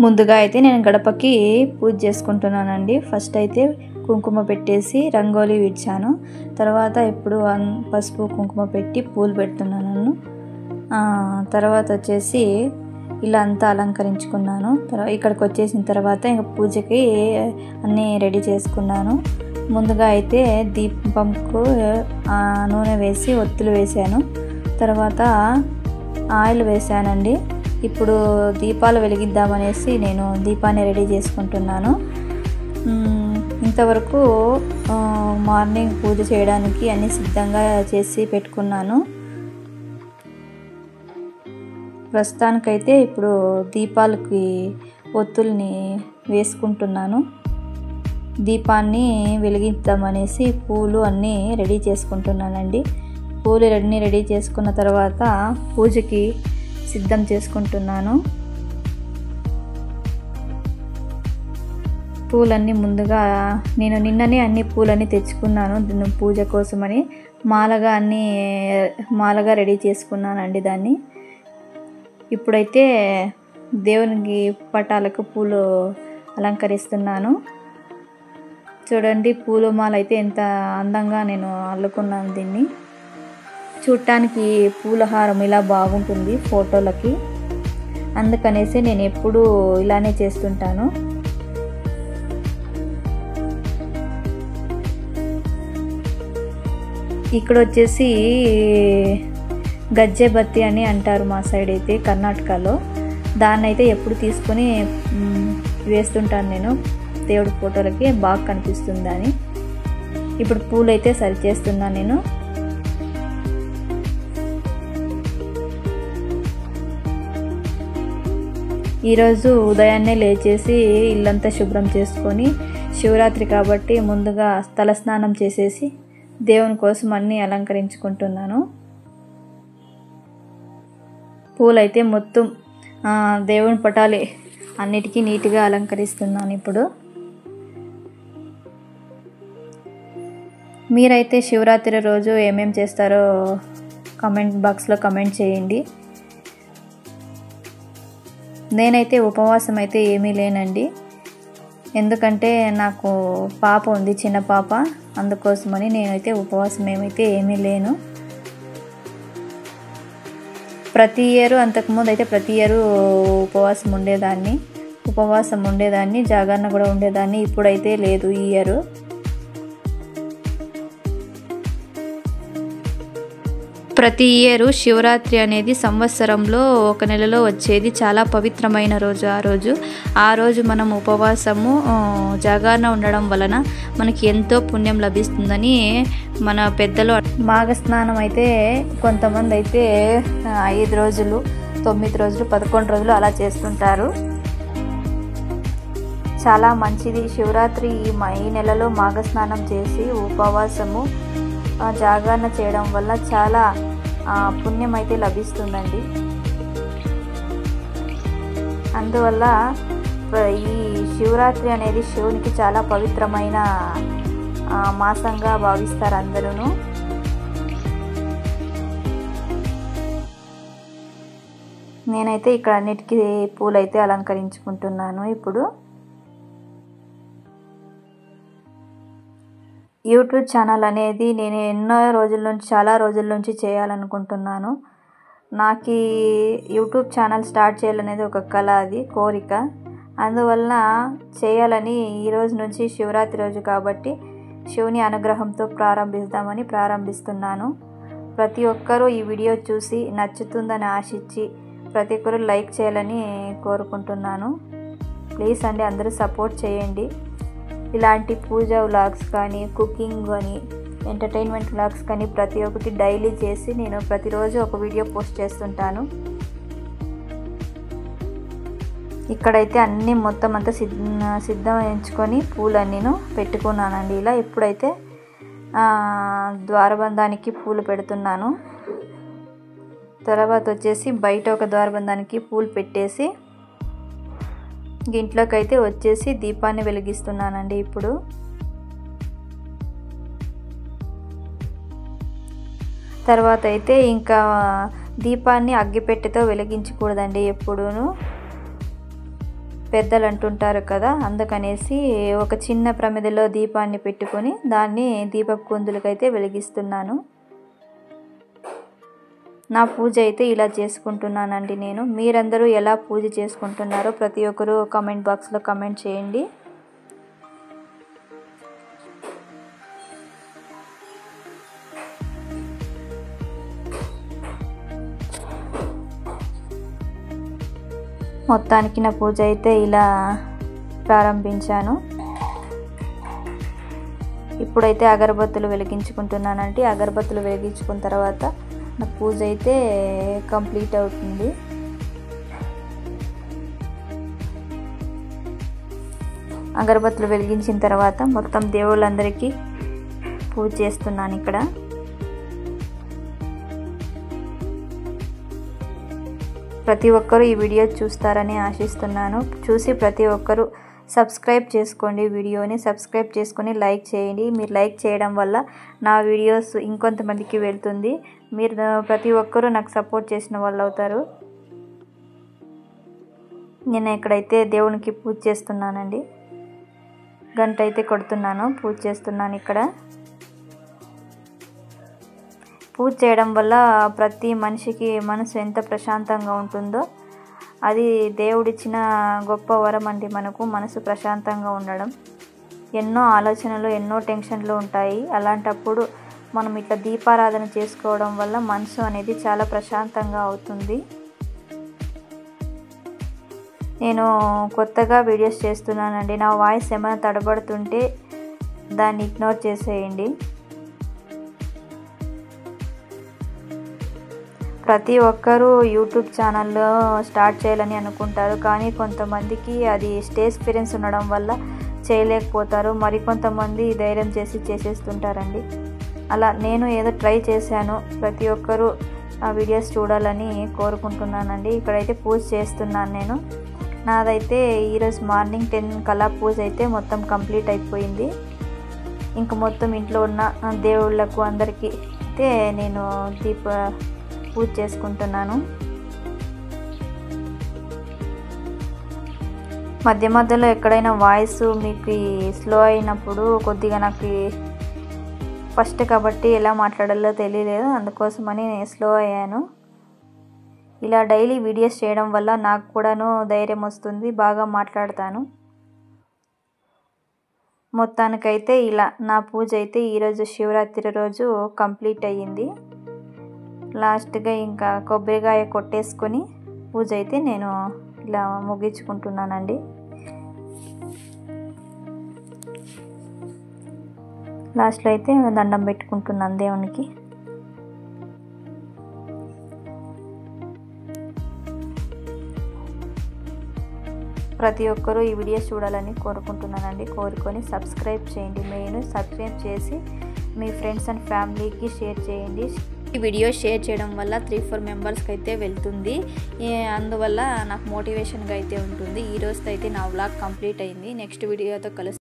ముందుగా అయితే నేను గడపకి పూజ చేసుకుంటున్నానండి. ఫస్ట్ అయితే కుంకుమ పెట్టేసి రంగోలీ విడిచాను. తర్వాత ఇప్పుడు పసుపు కుంకుమ పెట్టి పూలు పెడుతున్నాను. తర్వాత వచ్చేసి ఇలా అంతా అలంకరించుకున్నాను. ఇక్కడికి వచ్చేసిన తర్వాత ఇంకా పూజకి అన్నీ రెడీ చేసుకున్నాను. ముందుగా అయితే దీపంకు నూనె వేసి ఒత్తులు వేసాను. తర్వాత ఆయిల్ వేసానండి. ఇప్పుడు దీపాలు వెలిగిద్దామనేసి నేను దీపాన్ని రెడీ చేసుకుంటున్నాను. ఇంతవరకు మార్నింగ్ పూజ చేయడానికి అన్ని సిద్ధంగా చేసి పెట్టుకున్నాను. ప్రస్తుతానికైతే ఇప్పుడు దీపాలకి ఒత్తుల్ని వేసుకుంటున్నాను. దీపాన్ని వెలిగిద్దామనేసి పూలు అన్నీ రెడీ చేసుకుంటున్నానండి. పూలు అన్నీ రెడీ చేసుకున్న తర్వాత పూజకి సిద్ధం చేసుకుంటున్నాను. పూలన్నీ ముందుగా నేను నిన్ననే అన్ని పూలన్నీ తెచ్చుకున్నాను పూజ కోసమని. మాలగా రెడీ చేసుకున్నానండి దాన్ని. ఇప్పుడైతే దేవునికి పటాలకు పూలు అలంకరిస్తున్నాను. చూడండి, పూల మాల అయితే ఎంత అందంగా నేను అల్లుకున్నాను దీన్ని. చూడటానికి పూలహారం ఇలా బాగుంటుంది ఫోటోలకి. అందుకనేసి నేను ఎప్పుడూ ఇలానే చేస్తుంటాను. ఇక్కడ వచ్చేసి గజ్జె బత్తి అని అంటారు మా సైడ్ అయితే, కర్ణాటకలో. దాన్ని అయితే ఎప్పుడు తీసుకొని వేస్తుంటాను నేను దేవుడి ఫోటోలకి, బాగా కనిపిస్తుంది అని. ఇప్పుడు పూలు అయితే సరి చేస్తున్నాను నేను. ఈరోజు ఉదయాన్నే లేచేసి ఇల్లంతా శుభ్రం చేసుకొని, శివరాత్రి కాబట్టి ముందుగా తలస్నానం చేసేసి దేవుని కోసం అన్నీ అలంకరించుకుంటున్నాను. పూలైతే మొత్తం దేవుని పటాలే అన్నిటికీ నీట్గా అలంకరిస్తున్నాను ఇప్పుడు. మీరైతే శివరాత్రి రోజు ఏమేం చేస్తారో కామెంట్ బాక్స్లో కామెంట్ చేయండి. నేనైతే ఉపవాసం అయితే ఏమీ లేనండి. ఎందుకంటే నాకు పాప ఉంది, చిన్న పాప. అందుకోసమని నేనైతే ఉపవాసం ఏమీ లేను. ప్రతి ఇయర్, అంతకుముందు అయితే ప్రతి ఇయర్ ఉపవాసం ఉండేదాన్ని, జాగరణ కూడా ఉండేదాన్ని. ఇప్పుడైతే లేదు ఈ ఇయర్. ప్రతి ఇయర్ శివరాత్రి అనేది సంవత్సరంలో ఒక నెలలో వచ్చేది. చాలా పవిత్రమైన రోజు ఆ రోజు మనం ఉపవాసము జాగరణ ఉండడం వలన మనకి ఎంతో పుణ్యం లభిస్తుందని మన పెద్దలు. మాఘస్నానం అయితే కొంతమంది అయితే 5 రోజులు, 9 రోజులు, 11 రోజులు అలా చేస్తుంటారు. చాలా మంచిది. శివరాత్రి ఈ నెలలో మాఘస్నానం చేసి ఉపవాసము జాగరణ చేయడం వల్ల చాలా పుణ్యం అయితే లభిస్తుందండి. అందువల్ల ఈ శివరాత్రి అనేది శివునికి చాలా పవిత్రమైన మాసంగా భావిస్తారు అందరూ. నేనైతే ఇక్కడ అన్నిటికీ పూలైతే అలంకరించుకుంటున్నాను ఇప్పుడు. యూట్యూబ్ ఛానల్ అనేది నేను చాలా రోజుల నుంచి చేయాలనుకుంటున్నాను. నాకు యూట్యూబ్ ఛానల్ స్టార్ట్ చేయాలనేది ఒక కళ, అది కోరిక. అందువల్ల చేయాలని ఈరోజు నుంచి శివరాత్రి రోజు కాబట్టి శివుని అనుగ్రహంతో ప్రారంభిస్తున్నాను. ప్రతి ఒక్కరూ ఈ వీడియో చూసి నచ్చుతుందని ఆశించి ప్రతి ఒక్కరూ లైక్ చేయాలని కోరుకుంటున్నాను. ప్లీజ్ అండి, అందరూ సపోర్ట్ చేయండి. ఇలాంటి పూజా వ్లాగ్స్ కానీ, కుకింగ్ కానీ, ఎంటర్టైన్మెంట్ వ్లాగ్స్ కానీ ప్రతి ఒక్కటి డైలీ చేసి నేను ప్రతిరోజు ఒక వీడియో పోస్ట్ చేస్తుంటాను. ఇక్కడైతే అన్నీ మొత్తం అంతా సిద్ధం ఎంచుకొని పూలన్నీ పెట్టుకున్నానండి ఇలా. ఇప్పుడైతే ద్వారబంధానికి పూలు పెడుతున్నాను. తర్వాత వచ్చేసి బయట ఒక ద్వారబంధానికి పూలు పెట్టేసి ఇంట్లోకి అయితే వచ్చేసి దీపాన్ని వెలిగిస్తున్నానండి ఇప్పుడు. తర్వాత అయితే ఇంకా దీపాన్ని అగ్గిపెట్టెతో వెలిగించకూడదండి ఎప్పుడూను. పెద్దలు అంటుంటారు కదా, అందుకనేసి ఒక చిన్న ప్రమిదలో దీపాన్ని పెట్టుకొని దాన్ని దీపపు కుందులకైతే వెలిగిస్తున్నాను. నా పూజ అయితే ఇలా చేసుకుంటున్నానండి నేను. మీరందరూ ఎలా పూజ చేసుకుంటున్నారో ప్రతి ఒక్కరూ కామెంట్ బాక్స్లో కామెంట్ చేయండి. మొత్తానికి నా పూజ అయితే ఇలా ప్రారంభించాను. ఇప్పుడైతే అగరబత్తులు వెలిగించుకుంటున్నానండి. అగరబత్తులు వెలిగించుకున్న తర్వాత నా పూజ అయితే కంప్లీట్ అవుతుంది. అగరబత్తులు వెలిగించిన తర్వాత మొత్తం దేవుళ్ళందరికీ పూజ చేస్తున్నాను ఇక్కడ. ప్రతి ఒక్కరూ ఈ వీడియో చూస్తారని ఆశిస్తున్నాను. చూసి ప్రతి ఒక్కరూ సబ్స్క్రైబ్ చేసుకోండి. వీడియోని సబ్స్క్రైబ్ చేసుకొని లైక్ చేయండి. మీరు లైక్ చేయడం వల్ల నా వీడియోస్ ఇంకొంతమందికి వెళ్తుంది. మీరు ప్రతి ఒక్కరూ నాకు సపోర్ట్ చేసిన వాళ్ళు అవుతారు. నేను ఇక్కడైతే దేవునికి పూజ చేస్తున్నానండి. గంట అయితే కొడుతున్నాను, పూజ చేస్తున్నాను ఇక్కడ. పూజ చేయడం వల్ల ప్రతి మనిషికి మనసు ఎంత ప్రశాంతంగా ఉంటుందో అది దేవుడిచ్చిన గొప్ప వరం అండి. మనకు మనసు ప్రశాంతంగా ఉండడం. ఎన్నో ఆలోచనలు, ఎన్నో టెన్షన్లు ఉంటాయి. అలాంటప్పుడు మనం ఇట్లా దీపారాధన చేసుకోవడం వల్ల మనసు అనేది చాలా ప్రశాంతంగా అవుతుంది. నేను కొత్తగా వీడియోస్ చేస్తున్నానండి. నా వాయిస్ ఏమైనా తడబడుతుంటే దాన్ని ఇగ్నోర్ చేసేయండి. ప్రతి ఒక్కరూ యూట్యూబ్ ఛానల్లో స్టార్ట్ చేయాలని అనుకుంటారు, కానీ కొంతమందికి అది స్టేజ్ ఫియరెన్స్ ఉండడం వల్ల చేయలేకపోతారు. మరికొంతమంది ధైర్యం చేసి చేసేస్తుంటారండి. అలా నేను ఏదో ట్రై చేశాను. ప్రతి ఒక్కరూ ఆ వీడియోస్ చూడాలని కోరుకుంటున్నానండి. ఇక్కడైతే పూజ చేస్తున్నాను నేను. నాదైతే ఈరోజు మార్నింగ్ 10 కల్లా పూజ అయితే మొత్తం కంప్లీట్ అయిపోయింది. ఇంక మొత్తం ఇంట్లో ఉన్న దేవుళ్ళకు అందరికీ అయితే నేను పూజ చేసుకుంటున్నాను. మధ్య మధ్యలో ఎక్కడైనా వాయిస్ మీకు స్లో అయినప్పుడు కొద్దిగా నాకు ఫస్ట్ కాబట్టి ఎలా మాట్లాడాలో తెలియలేదు, అందుకోసమని నేను స్లో అయ్యాను. ఇలా డైలీ వీడియోస్ చేయడం వల్ల నాకు కూడాను ధైర్యం వస్తుంది, బాగా మాట్లాడతాను. మొత్తానికైతే ఇలా నా పూజ అయితే ఈరోజు శివరాత్రి రోజు కంప్లీట్ అయ్యింది. లాస్ట్గా ఇంకా కొబ్బరికాయ కొట్టేసుకొని పూజ అయితే నేను ఇలా ముగించుకుంటున్నానండి. లాస్ట్లో అయితే దండం పెట్టుకుంటున్నాను దేవునికి. ప్రతి ఒక్కరూ ఈ వీడియో చూడాలని కోరుకుంటున్నానండి. కోరుకొని సబ్స్క్రైబ్ చేయండి. మెయిన్ సబ్స్క్రైబ్ చేసి మీ ఫ్రెండ్స్ అండ్ ఫ్యామిలీకి షేర్ చేయండి. ఈ వీడియో షేర్ చేయడం వల్ల 3-4 మెంబర్స్కి అయితే వెళ్తుంది. అందువల్ల నాకు మోటివేషన్గా అయితే ఉంటుంది. ఈ రోజుతో అయితే నా వ్లాగ్ కంప్లీట్ అయింది. నెక్స్ట్ వీడియోతో కలుస్తాను.